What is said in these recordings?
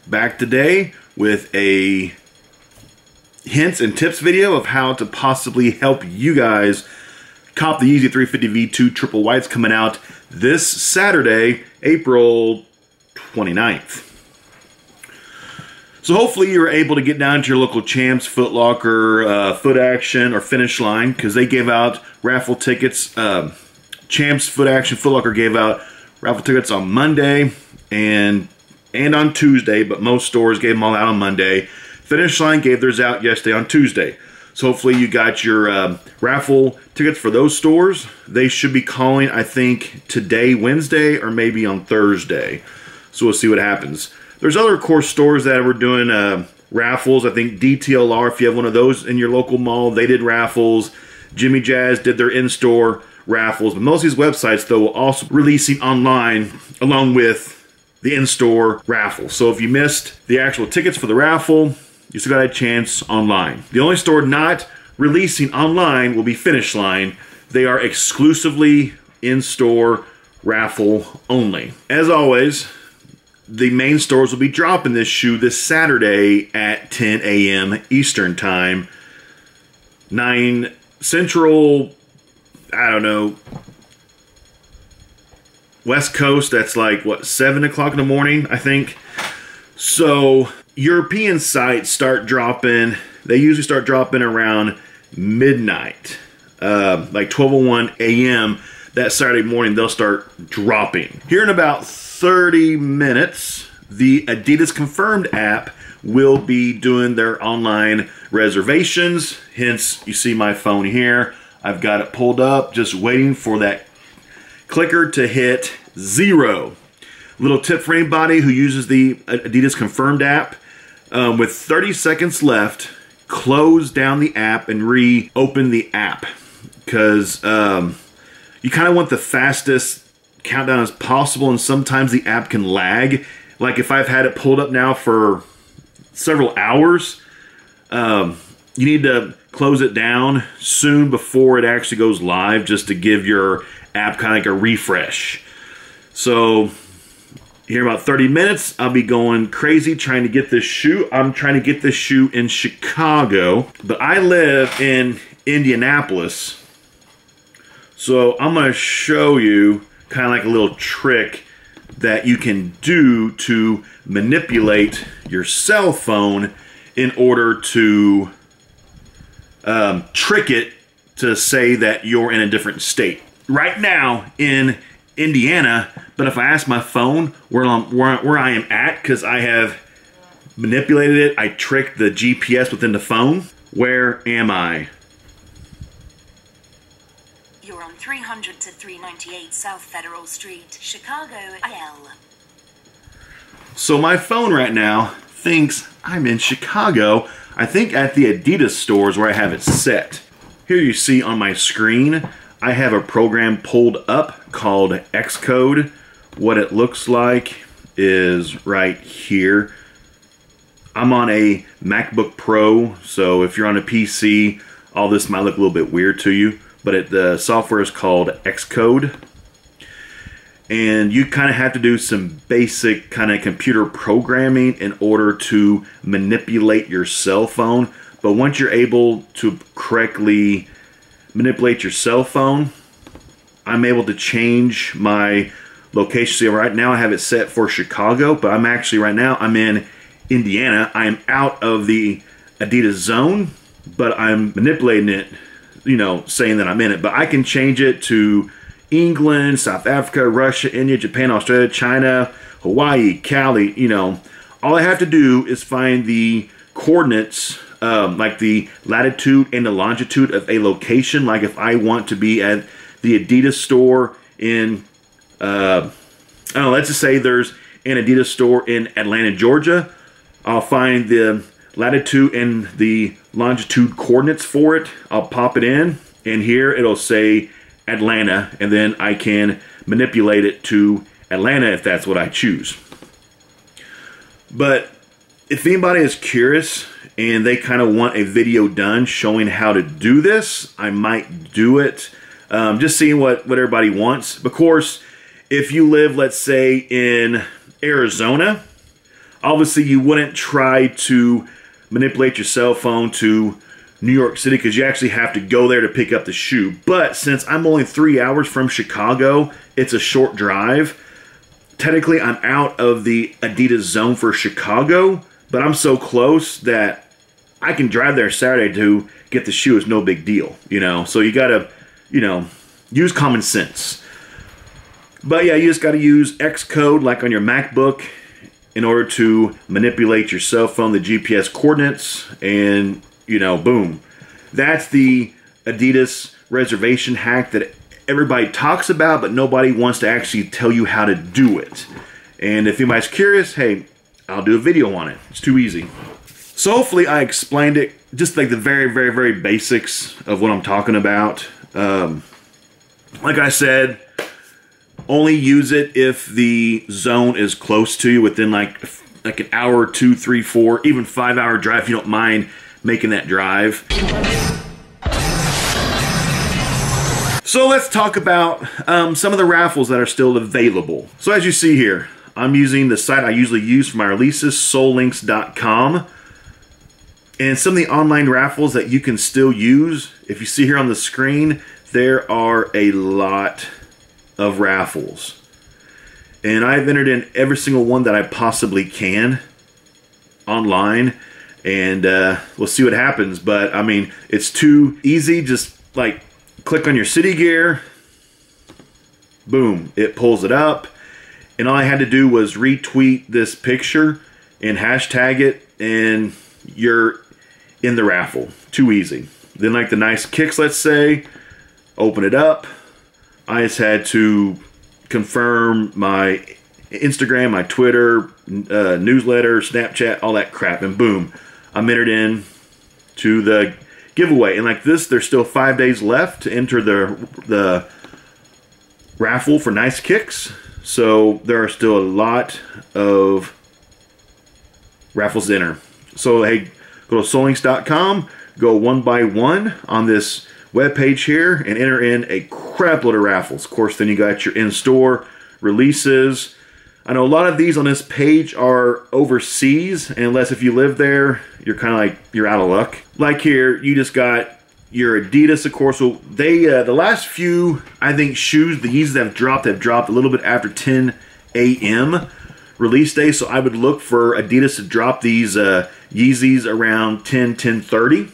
back today with a hints and tips video of how to possibly help you guys cop the Yeezy 350 V2 Triple Whites coming out this Saturday, April 29th. So hopefully you were able to get down to your local Champs, Foot Locker, Foot Action, or Finish Line, because they gave out raffle tickets. Champs, Foot Action, Foot Locker gave out raffle tickets on Monday and on Tuesday, but most stores gave them all out on Monday. Finish Line gave theirs out yesterday on Tuesday. So hopefully you got your raffle tickets for those stores. They should be calling, I think, today, Wednesday, or maybe on Thursday. So we'll see what happens. There's other, of course, stores that were doing raffles. I think DTLR, if you have one of those in your local mall, they did raffles. Jimmy Jazz did their in-store raffles. But most of these websites, though, will also be releasing online along with the in-store raffle. So if you missed the actual tickets for the raffle, you still got a chance online. The only store not releasing online will be Finish Line. They are exclusively in-store raffle only. As always, the main stores will be dropping this shoe this Saturday at 10 a.m. Eastern Time. 9 Central, I don't know, West Coast, that's like, what, 7 o'clock in the morning, I think. So, European sites start dropping, they usually start dropping around midnight. Like 12:01 a.m. that Saturday morning, they'll start dropping. Here in about 30 minutes, the Adidas Confirmed app will be doing their online reservations. Hence, you see my phone here. I've got it pulled up, just waiting for that clicker to hit 0. Little tip for anybody who uses the Adidas Confirmed app. With 30 seconds left, close down the app and reopen the app. Because you kind of want the fastest countdown as possible, and sometimes the app can lag. Like if I've had it pulled up now for several hours, you need to close it down soon before it actually goes live, just to give your app kind of like a refresh. So here in about 30 minutes, I'll be going crazy trying to get this shoe. I'm trying to get this shoe in Chicago, but I live in Indianapolis. So I'm going to show you kind of like a little trick that you can do to manipulate your cell phone in order to trick it to say that you're in a different state. Right now in Indiana, but if I ask my phone where I am at, because I have manipulated it, I tricked the GPS within the phone. Where am I? You're on 300 to 398 South Federal Street, Chicago, IL. So my phone right now thinks I'm in Chicago. I think at the Adidas stores where I have it set. Here you see on my screen, I have a program pulled up called Xcode. What it looks like is right here. I'm on a MacBook Pro, so if you're on a PC, all this might look a little bit weird to you. But the software is called Xcode. And you kind of have to do some basic kind of computer programming in order to manipulate your cell phone. But once you're able to correctly manipulate your cell phone, I'm able to change my location. So right now I have it set for Chicago, but I'm actually right now I'm in Indiana. I am out of the Adidas zone, but I'm manipulating it, you know, saying that I'm in it. But I can change it to England, South Africa, Russia, India, Japan, Australia, China, Hawaii, Cali. You know, all I have to do is find the coordinates, like the latitude and the longitude of a location. Like if I want to be at the Adidas store in, I don't know, let's just say there's an Adidas store in Atlanta, Georgia. I'll find the latitude and the longitude coordinates for it. I'll pop it in, and here it'll say Atlanta, and then I can manipulate it to Atlanta if that's what I choose. But if anybody is curious and they kind of want a video done showing how to do this, I might do it. Just seeing what everybody wants. Of course, if you live, let's say, in Arizona, Obviously, you wouldn't try to manipulate your cell phone to New York City because you actually have to go there to pick up the shoe. But since I'm only 3 hours from Chicago, it's a short drive. Technically, I'm out of the Adidas zone for Chicago, but I'm so close that I can drive there Saturday to get the shoe. It's no big deal, you know. So you gotta, you know, use common sense. But yeah, you just gotta use Xcode like on your MacBook in order to manipulate your cell phone, the GPS coordinates, and, you know, boom. That's the Adidas reservation hack that everybody talks about, but nobody wants to actually tell you how to do it. And if anybody's curious, hey, I'll do a video on it. It's too easy. So hopefully I explained it, just like the very, very, very basics of what I'm talking about. Like I said, only use it if the zone is close to you, within like an hour, 2, 3, 4, even 5-hour drive if you don't mind making that drive. So let's talk about some of the raffles that are still available. So as you see here, I'm using the site I usually use for my releases, soullinks.com. And some of the online raffles that you can still use, if you see here on the screen, there are a lot of raffles. And I've entered in every single one that I possibly can online. And we'll see what happens. But I mean, it's too easy. Just like click on your city gear. Boom, it pulls it up. And all I had to do was retweet this picture and hashtag it, and you're in the raffle. Too easy. Then like the nice kicks, let's say, open it up. I just had to confirm my Instagram, my Twitter, newsletter, Snapchat, all that crap, and boom, I'm entered in to the giveaway. And like this, there's still 5 days left to enter the raffle for nice kicks. So there are still a lot of raffles to enter. So hey, go to soullinks.com, go one by one on this webpage here, and enter in a crap load of raffles. Of course, then you got your in-store releases. I know a lot of these on this page are overseas, and unless if you live there, you're kind of like, you're out of luck. Like here, you just got your Adidas, of course. So they, the last few, I think, shoes, the Yeezys that have dropped a little bit after 10 a.m. release day. So I would look for Adidas to drop these Yeezys around 10:30.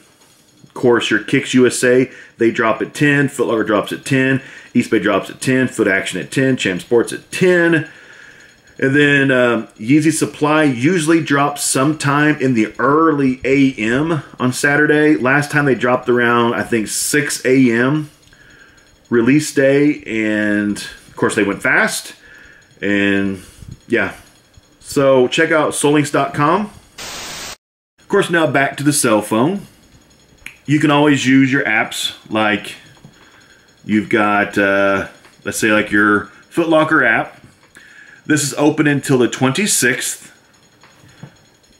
Of course, your Kicks USA, they drop at 10. Foot Locker drops at 10. East Bay drops at 10. Foot Action at 10. Champ Sports at 10. And then Yeezy Supply usually drops sometime in the early a.m. on Saturday. Last time they dropped around, I think, 6 a.m. release day. And, of course, they went fast. And, yeah. So, check out soullinks.com. Of course, now back to the cell phone. You can always use your apps, like you've got, let's say, like your Foot Locker app. This is open until the 26th.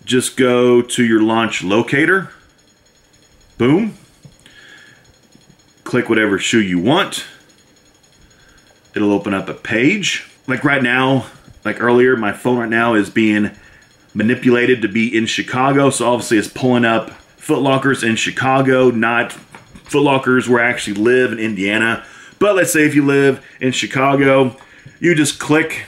Just go to your launch locator. Boom. Click whatever shoe you want. It'll open up a page. Like right now, like earlier, my phone right now is being manipulated to be in Chicago. So obviously it's pulling up Foot Lockers in Chicago, not Foot Lockers where I actually live in Indiana. But let's say if you live in Chicago, you just click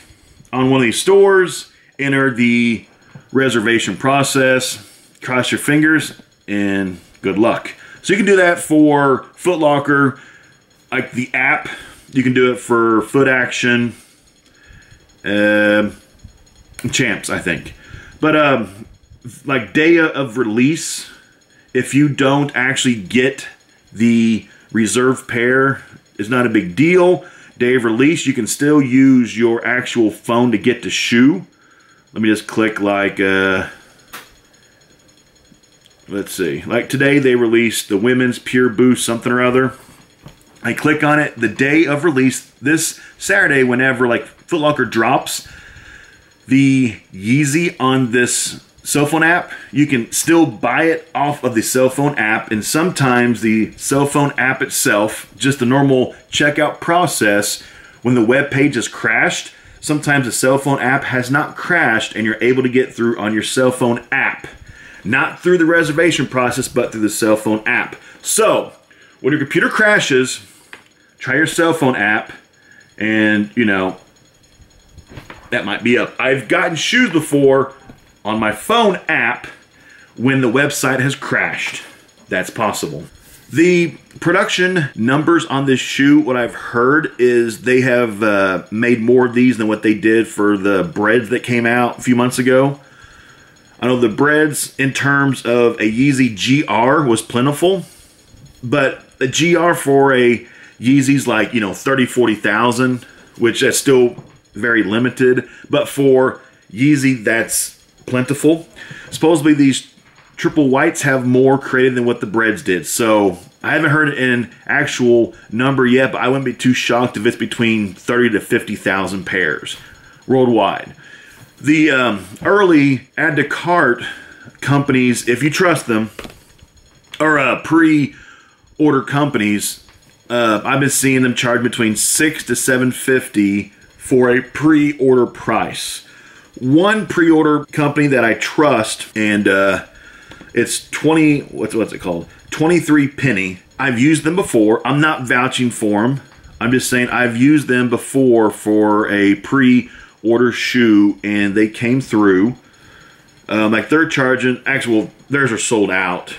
on one of these stores, enter the reservation process, cross your fingers, and good luck. So you can do that for Foot Locker, like the app. You can do it for Foot Action, Champs, I think. But like day of release, if you don't actually get the reserve pair, it's not a big deal. Day of release, you can still use your actual phone to get the shoe. Let me just click like, let's see. Like today they released the women's Pure Boost something or other. I click on it the day of release, this Saturday, whenever like Foot Locker drops the Yeezy on this cell phone app, you can still buy it off of the cell phone app, and sometimes the cell phone app itself, just the normal checkout process, when the web page is crashed, sometimes the cell phone app has not crashed and you're able to get through on your cell phone app. Not through the reservation process, but through the cell phone app. So, when your computer crashes, try your cell phone app, and, you know, that might be up. I've gotten shoes before on my phone app when the website has crashed. That's possible. The production numbers on this shoe, what I've heard is they have made more of these than what they did for the breads that came out a few months ago. I know the breads in terms of a Yeezy GR was plentiful, but a GR for a Yeezy's like, you know, 30, 40,000, which is still very limited, but for Yeezy, that's plentiful. Supposedly these triple whites have more created than what the breads did, so I haven't heard an actual number yet, but I wouldn't be too shocked if it's between 30 to 50,000 pairs worldwide. The early add-to-cart companies, if you trust them, or pre-order companies, I've been seeing them charge between $600 to $750 for a pre-order price. One pre-order company that I trust, and it's what's it called? 23 Penny. I've used them before. I'm not vouching for them. I'm just saying I've used them before for a pre-order shoe, and they came through. Like they're charging, actually, well, theirs are sold out,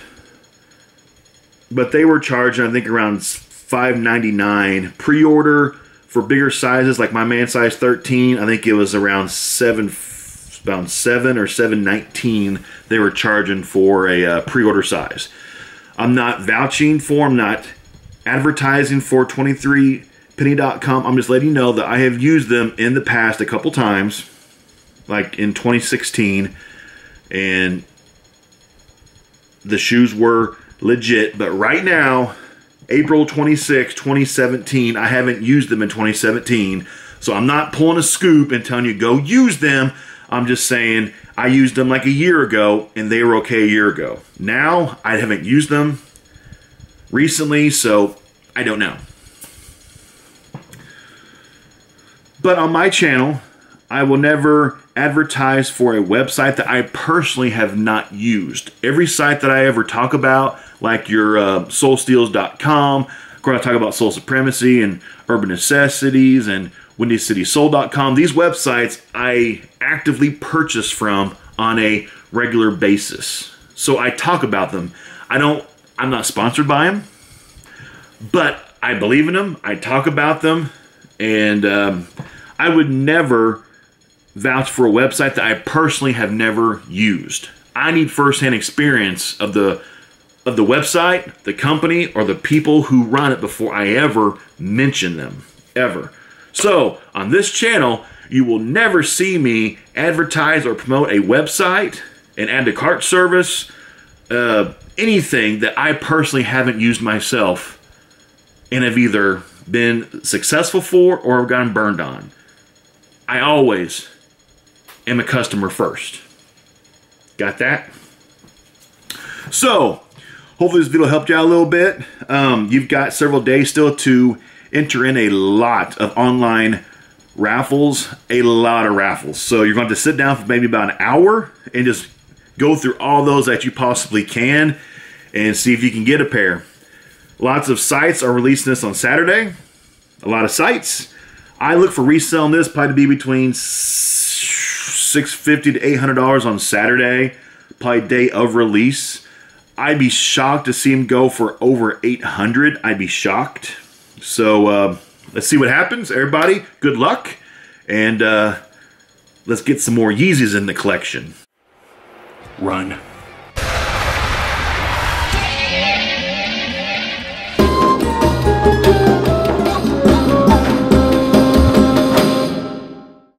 but they were charging, I think, around $5.99 pre-order for bigger sizes, like my man size 13. I think it was around about $7 or $7.19 they were charging for a pre-order size. I'm not vouching for them, not advertising for 23penny.com. I'm just letting you know that I have used them in the past a couple times, like in 2016, and the shoes were legit. But right now, April 26, 2017, I haven't used them in 2017, so I'm not pulling a scoop and telling you go use them. I'm just saying I used them like a year ago, and they were okay a year ago. Now, I haven't used them recently, so I don't know. But on my channel, I will never advertise for a website that I personally have not used. Every site that I ever talk about, like your soulsteals.com, of course I talk about Soul Supremacy and Urban Necessities and WindyCitySoul.com. These websites I actively purchase from on a regular basis. So I talk about them. I'm not sponsored by them, but I believe in them. I talk about them, and I would never vouch for a website that I personally have never used. I need firsthand experience of the website, the company, or the people who run it before I ever mention them, ever. So, on this channel, you will never see me advertise or promote a website, an add-to-cart service, anything that I personally haven't used myself and have either been successful for or have gotten burned on. I always am a customer first. Got that? So, hopefully this video helped you out a little bit. You've got several days still to enter in a lot of online raffles, a lot of raffles. So you're going to sit down for maybe about an hour and just go through all those that you possibly can and see if you can get a pair. Lots of sites are releasing this on Saturday. A lot of sites. I look for reselling this probably to be between $650 to $800 on Saturday, probably day of release. I'd be shocked to see them go for over $800. I'd be shocked. So let's see what happens. Everybody, good luck. And let's get some more Yeezys in the collection. Run.